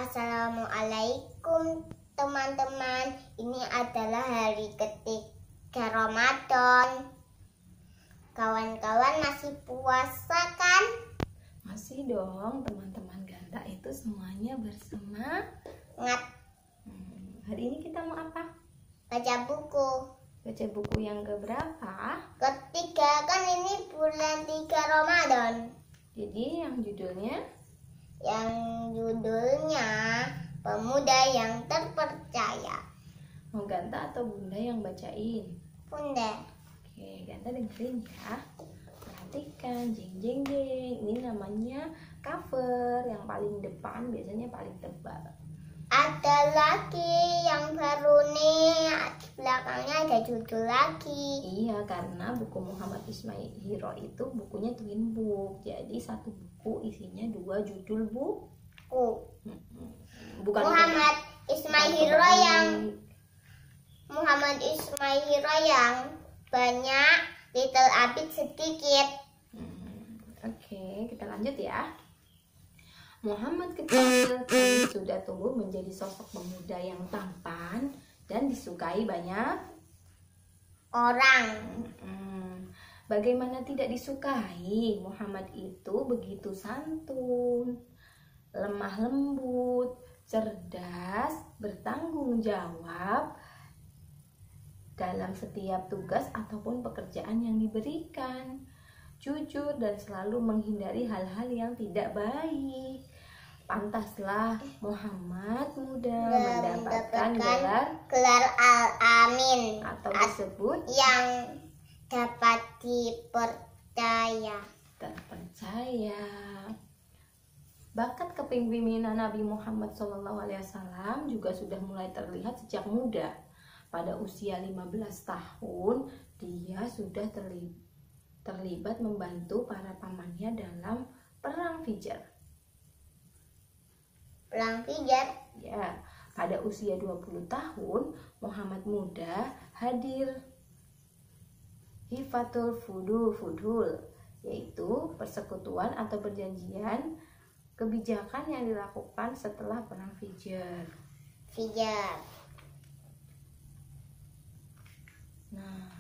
Assalamualaikum teman-teman. Ini adalah hari ketiga Ramadan. Kawan-kawan masih puasa kan? Masih dong teman-teman Ganta itu semuanya bersemangat. Hari ini kita mau apa? Baca buku. Baca buku yang keberapa? Ketiga, kan ini bulan 3 Ramadan. Jadi yang judulnya? Yang judulnya Pemuda yang Terpercaya. Mau Ganta atau Bunda yang bacain? Bunda. Oke, Ganta dengerin ya. Perhatikan, jeng jeng jeng. Ini namanya cover yang paling depan, biasanya paling tebal. Ada lagi yang baru nih, di belakangnya ada judul lagi. Iya, karena buku Muhammad Ismail Hiro itu bukunya twin book. Jadi satu buku isinya 2 judul buku. Bukan Muhammad Ismail Hiro yang banyak, Little Abid sedikit. Oke, kita lanjut ya. Muhammad kecil kini sudah tumbuh menjadi sosok pemuda yang tampan dan disukai banyak orang. Bagaimana tidak disukai? Muhammad itu begitu santun, lemah lembut, cerdas, bertanggung jawab dalam setiap tugas ataupun pekerjaan yang diberikan, jujur dan selalu menghindari hal-hal yang tidak baik. Pantaslah Muhammad muda mendapatkan gelar Al-Amin atau disebut yang dapat dipercaya. Terpercaya. Bakat kepemimpinan Nabi Muhammad SAW juga sudah mulai terlihat sejak muda. Pada usia 15 tahun, dia sudah terlibat membantu para pamannya dalam perang Fijar. Perang Fijar? Ya, pada usia 20 tahun, Muhammad muda hadir Hifatul Fudul, yaitu persekutuan atau perjanjian kebijakan yang dilakukan setelah perang Fijar. Nah,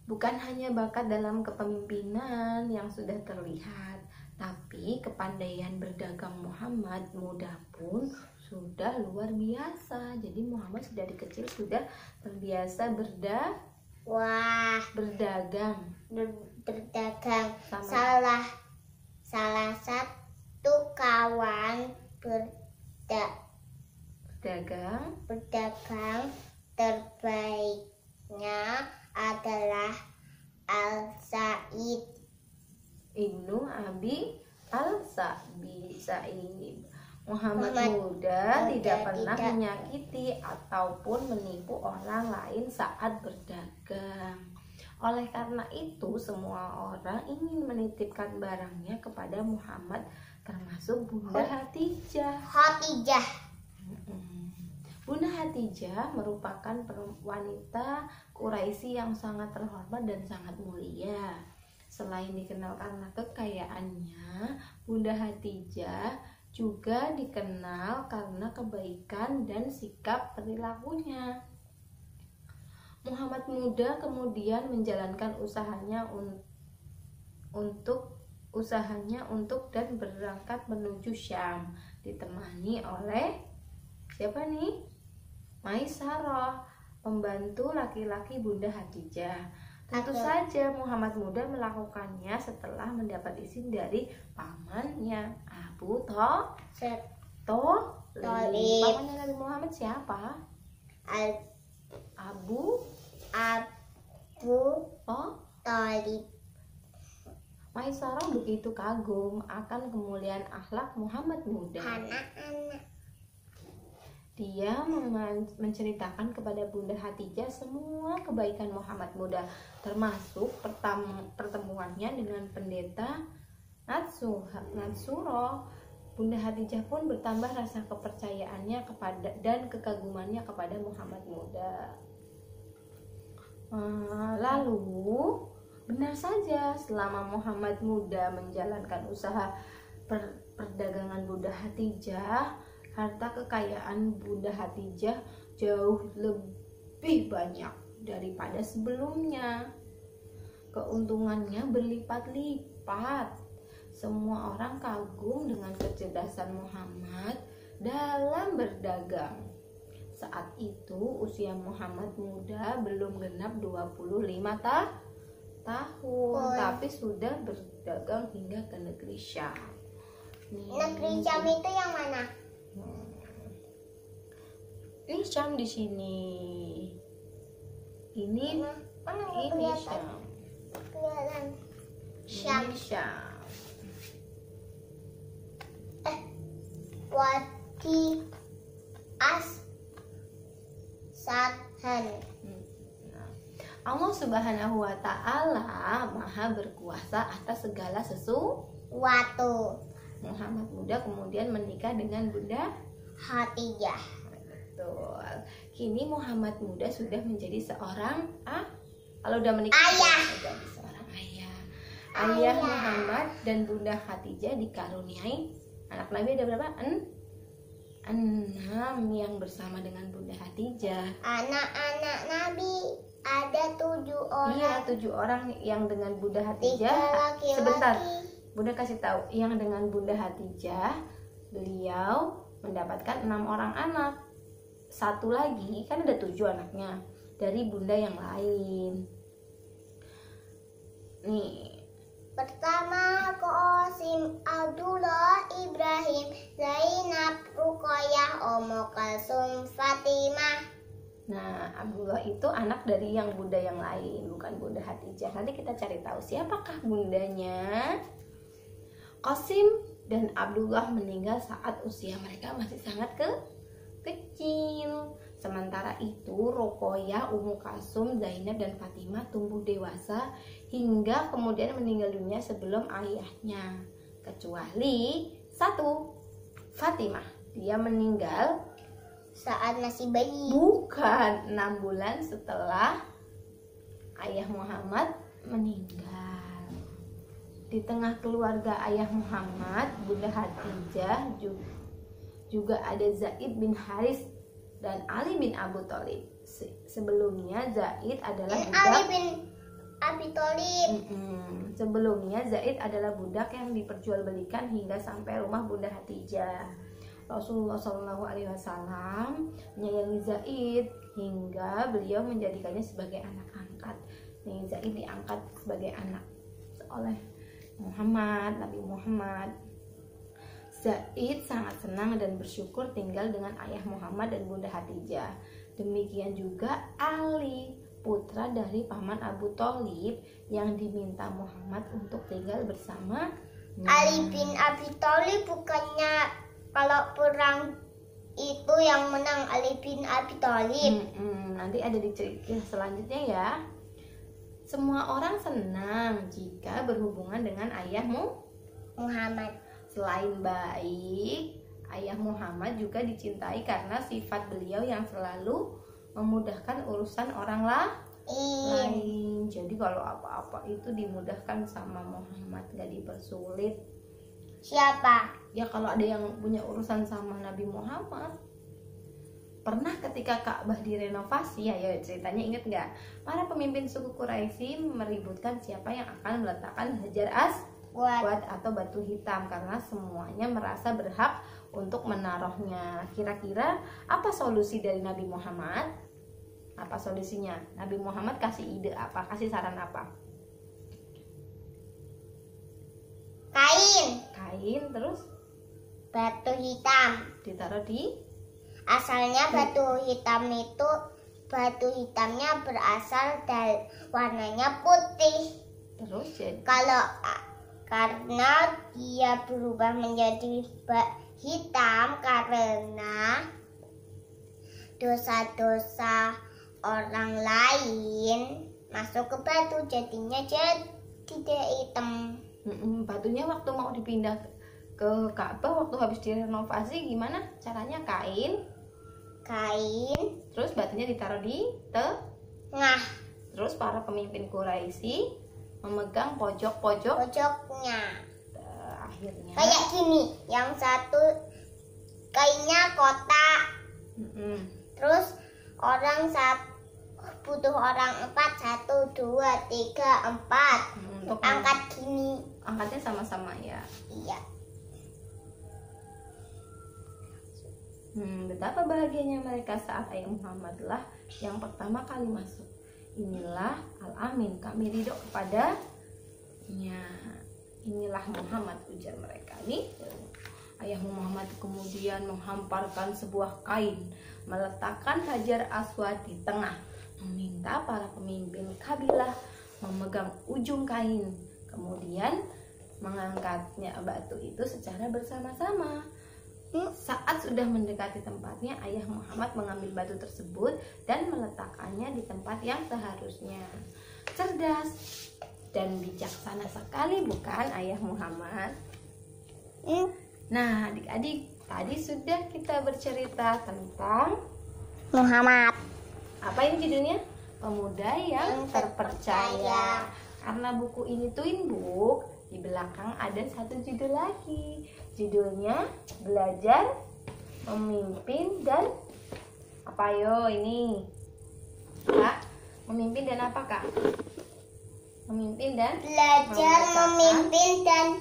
bukan hanya bakat dalam kepemimpinan yang sudah terlihat, tapi kepandaian berdagang Muhammad muda pun sudah luar biasa. Jadi Muhammad dari kecil sudah terbiasa berdagang. Salah satu kawan berdagang terbaiknya adalah Al-Sa'id Ibnu Abi Al-Sa'ib. Muhammad muda tidak pernah menyakiti ataupun menipu orang lain saat berdagang. Oleh karena itu, semua orang ingin menitipkan barangnya kepada Muhammad, termasuk Bunda Hatijah. Bunda Hatijah merupakan wanita Quraisy yang sangat terhormat dan sangat mulia. Selain dikenal karena kekayaannya, Bunda Hatijah juga dikenal karena kebaikan dan sikap perilakunya. Muhammad muda kemudian menjalankan usahanya untuk dan berangkat menuju Syam, ditemani oleh siapa nih? Maisarah, pembantu laki-laki Bunda Hatijah. Tentu saja Muhammad muda melakukannya setelah mendapat izin dari pamannya Abu Thalib. Pamannya Nabi Muhammad siapa? Abu Thalib. Maisarah begitu kagum akan kemuliaan akhlak Muhammad muda. Dia menceritakan kepada Bunda Hatijah semua kebaikan Muhammad muda, termasuk pertemuannya dengan pendeta Natsuro. Bunda Hatijah pun bertambah rasa kepercayaannya dan kekagumannya kepada Muhammad muda. Lalu benar saja selama Muhammad muda menjalankan usaha perdagangan Bunda Khadijah, harta kekayaan Bunda Khadijah jauh lebih banyak daripada sebelumnya. Keuntungannya berlipat-lipat. Semua orang kagum dengan kecerdasan Muhammad dalam berdagang. Saat itu usia Muhammad muda belum genap 25 tahun, tapi sudah berdagang hingga ke negeri Syam. Negeri Syam itu yang mana? Ini Syam di sini. Ini Syam. Kelihatan. Syam. Ini Syam. Wadi As-Sadhan. Allah Subhanahu wa Ta'ala Maha berkuasa atas segala sesuatu. Muhammad muda kemudian menikah dengan Bunda Khadijah. Betul. Kini Muhammad muda sudah menjadi seorang kalau udah menikah ayah. Menjadi seorang ayah. Ayah Muhammad dan Bunda Khadijah dikaruniai anak Nabi ada berapa? 6 yang bersama dengan Bunda Khadijah. Anak-anak Nabi ada 7 orang. Iya, 7 orang yang dengan Bunda Khadijah. Sebentar, Bunda kasih tahu. Yang dengan Bunda Khadijah, beliau mendapatkan 6 orang anak. Satu lagi, kan ada 7 anaknya dari bunda yang lain. Nih. Pertama Qasim, Abdullah, Ibrahim, Zainab, Ruqayyah, Ummu Kalsum, Fatimah. Nah, Abdullah itu anak dari yang bunda yang lain, bukan Bunda Khadijah. Nanti kita cari tahu siapakah bundanya. Qasim dan Abdullah meninggal saat usia mereka masih sangat kecil. Sementara itu Ruqayyah, Ummu Kalsum, Zainab dan Fatimah tumbuh dewasa hingga kemudian meninggal dunia sebelum ayahnya. Kecuali satu, Fatimah. Dia meninggal saat masih bayi. Bukan, 6 bulan setelah ayah Muhammad meninggal. Di tengah keluarga ayah Muhammad, Bunda Khadijah juga ada Zaid bin Haris dan Ali bin Abu Thalib. Sebelumnya Zaid adalah budak. Ali bin Abi Thalib. Sebelumnya Zaid adalah budak yang diperjualbelikan hingga sampai rumah Bunda Khadijah. Rasulullah SAW menyayangi Zaid hingga beliau menjadikannya sebagai anak angkat. Nih, Zaid diangkat sebagai anak oleh Nabi Muhammad. Zaid sangat senang dan bersyukur tinggal dengan ayah Muhammad dan Bunda Khadijah. Demikian juga Ali, putra dari paman Abu Thalib yang diminta Muhammad untuk tinggal bersama. Ali bin Abi Thalib bukannya kalau perang itu yang menang Ali bin Abi Thalib. Nanti ada di cerita selanjutnya ya. Semua orang senang jika berhubungan dengan ayahmu Muhammad. Selain baik, ayah Muhammad juga dicintai karena sifat beliau yang selalu memudahkan urusan orang lain. Jadi kalau apa-apa itu dimudahkan sama Muhammad, gak dipersulit. Siapa? Ya kalau ada yang punya urusan sama Nabi Muhammad. Pernah ketika Ka'bah direnovasi, ya ceritanya inget gak? Para pemimpin suku Quraisy meributkan siapa yang akan meletakkan Hajar Aswad atau batu hitam karena semuanya merasa berhak untuk menaruhnya. Kira-kira apa solusi dari Nabi Muhammad? Apa solusinya? Nabi Muhammad kasih ide apa? Kasih saran apa? Kain terus batu hitam. Ditaruh di. Asalnya batu hitamnya berasal dari warnanya putih. Terus jadi karena dia berubah menjadi hitam karena dosa-dosa orang lain masuk ke batu, jadinya tidak hitam. Batunya waktu mau dipindah ke Ka'bah, waktu habis direnovasi gimana caranya? Kain terus batunya ditaruh di tengah. Terus para pemimpin Quraisy memegang pojoknya. akhirnya kayak gini, yang satu kainnya kotak. Terus butuh orang 4, 1, 2, 3, 4. Untuk angkat gini. angkatnya sama-sama ya. Iya. Betapa bahagianya mereka saat ayah Muhammad lah yang pertama kali masuk. Inilah Al-Amin, kami ridho kepadanya. Inilah Muhammad, ujar mereka. Nih, ayah Muhammad kemudian menghamparkan sebuah kain, meletakkan Hajar Aswad di tengah, meminta para pemimpin kabilah memegang ujung kain, kemudian mengangkatnya batu itu secara bersama-sama. Saat sudah mendekati tempatnya, ayah Muhammad mengambil batu tersebut dan meletakkannya di tempat yang seharusnya. Cerdas dan bijaksana sekali, bukan ayah Muhammad? Nah, adik-adik, tadi sudah kita bercerita tentang Muhammad. apa yang judulnya? Pemuda yang terpercaya. Karena buku ini twin book, di belakang ada satu judul lagi. Judulnya Belajar Memimpin dan apa yo ini? Kak, memimpin dan apa, Kak? Memimpin dan Belajar memimpin dan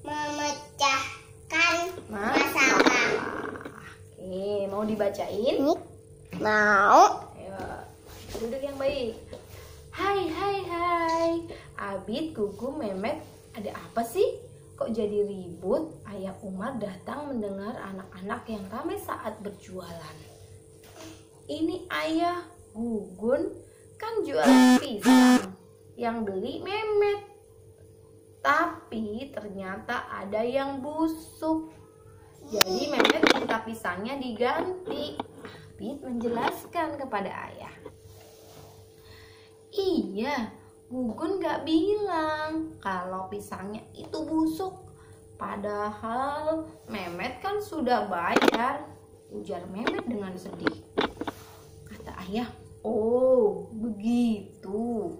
memecahkan masalah. Oke, mau dibacain? Mau. Ayo, duduk yang baik. Hai, Abid, Gugu, Memet, ada apa sih? Kok jadi ribut? Ayah Umar datang mendengar anak-anak yang ramai saat berjualan. Ini ayah Gugun kan jualan pisang, yang beli Memet. Tapi ternyata ada yang busuk. Jadi Memet minta pisangnya diganti. Abid menjelaskan kepada ayah. Iya, Gugun gak bilang kalau pisangnya itu busuk. Padahal Memet kan sudah bayar, ujar Memet dengan sedih. Kata ayah, oh begitu.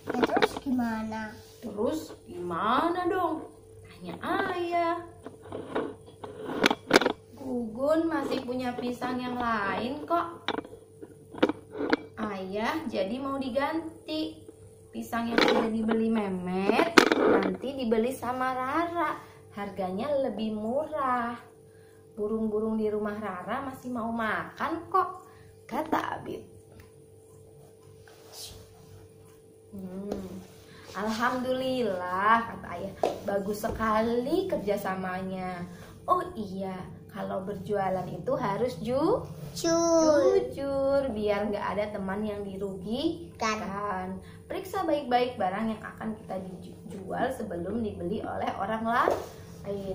Terus gimana? Terus gimana dong? Tanya ayah. Gugun masih punya pisang yang lain kok. Ayah jadi mau diganti. Pisang yang sudah dibeli Memet nanti dibeli sama Rara. Harganya lebih murah. Burung-burung di rumah Rara masih mau makan kok, kata Abid. Alhamdulillah, kata ayah. Bagus sekali kerjasamanya. Oh iya, kalau berjualan itu harus jujur, biar nggak ada teman yang dirugikan. Periksa baik-baik barang yang akan kita dijual sebelum dibeli oleh orang lain.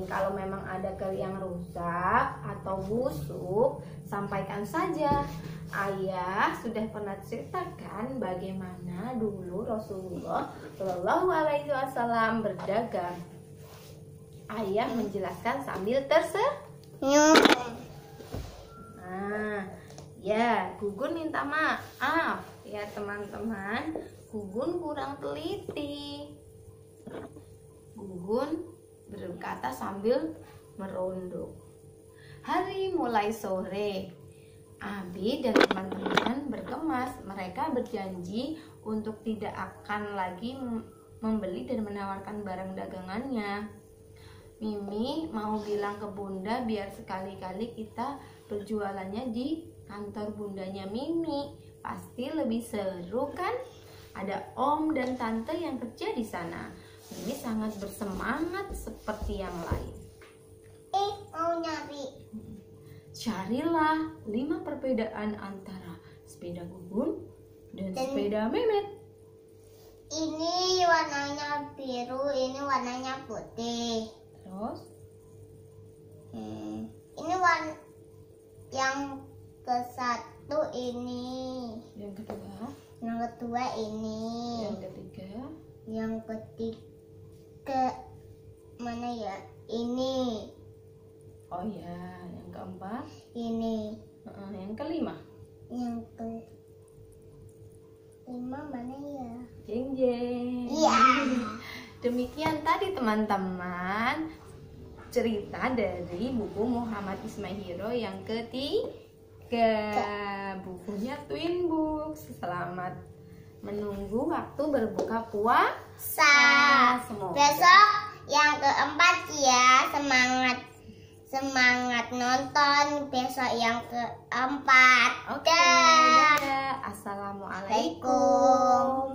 Kalau memang ada yang rusak atau busuk, sampaikan saja. Ayah sudah pernah ceritakan bagaimana dulu Rasulullah Shallallahu Alaihi Wasallam berdagang. Ayah menjelaskan sambil tersenyum. Nah, ya, Gugun minta maaf ya teman-teman. Gugun kurang teliti. Gugun berkata sambil merunduk. Hari mulai sore. Abi dan teman-teman berkemas. Mereka berjanji untuk tidak akan lagi membeli dan menawarkan barang dagangannya. Mimi mau bilang ke Bunda biar sekali-kali kita berjualannya di kantor bundanya Mimi. Pasti lebih seru kan? Ada om dan tante yang kerja di sana. Mimi sangat bersemangat seperti yang lain. Mau nyari. Carilah 5 perbedaan antara sepeda Gugun dan sepeda Memet. Ini warnanya biru, ini warnanya putih. Terus? Ini warna yang ke-1 ini. Yang kedua? Yang kedua ini. Yang ketiga? Yang ketiga mana ya? Ini. Oh ya, yang keempat? Ini. Yang kelima? Yang kelima mana ya? Jeng jeng. Iya. Demikian tadi teman-teman. cerita dari buku Muhammad Ismail yang ketiga. Bukunya Twin Books. Selamat menunggu waktu berbuka puasa. Semoga Besok yang keempat ya, semangat nonton besok yang keempat. Oke, dadah. Assalamualaikum.